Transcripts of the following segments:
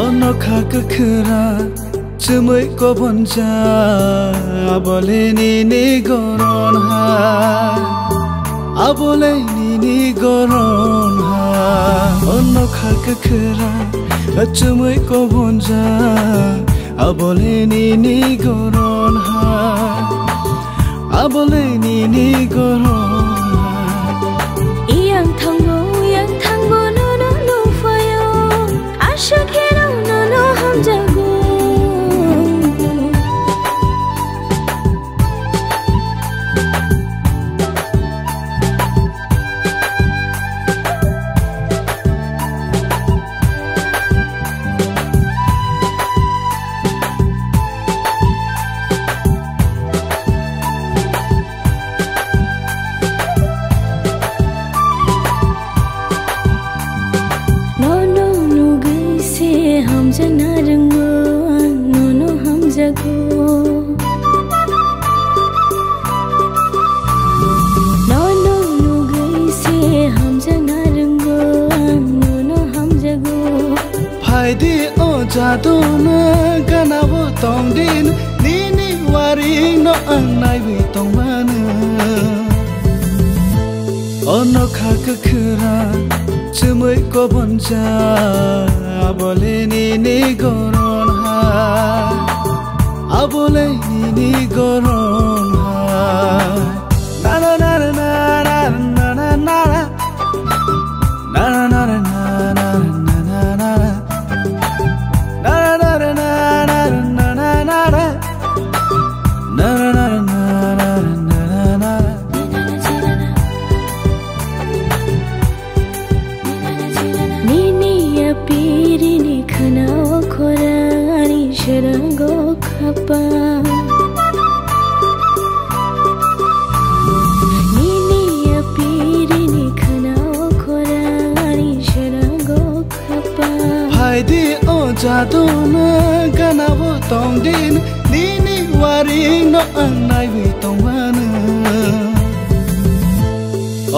अनोखा गोखोरा जोमैको भन्छ आबोले निनी गरन हा आबोले निनी गरन हा अनोखा गोखोरा जोमैको भन्छ आबोले निनी गरन हा आबोले निनी गरन हा iyang thangbo no no no fayo ashake jago no no no gaise hum jana rango no no hum jago no no no gaise hum jana rango no no hum jago फाइदे ओ जादो न गनाबो तंगदिन निनी वारी न अंगनाय बै तंगमान अनोखा गोखोरा जोमैको भन्छ आबोले निनी गरन हा आबोले निनी गरन हा ना ना ना ना ना ना ना ना ना ना ना pirini khana khorani sharango khapa nini ya pirini khana khorani sharango khapa फाइदे ओ जादो न गनाबो तंगदिन निनी वारी न अंगनाय बै तंगमान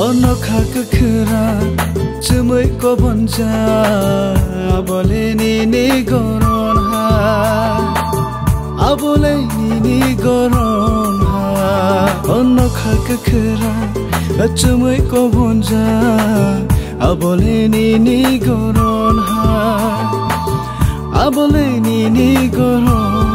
अनोखा गोखोरा जोमैको भन्छ आबोले निनी गरन हा आबोले निनी गरन हा अनोखा गोखोरा जोमैको भन्छ आबोले निनी गरन हा आबोले निनी गरन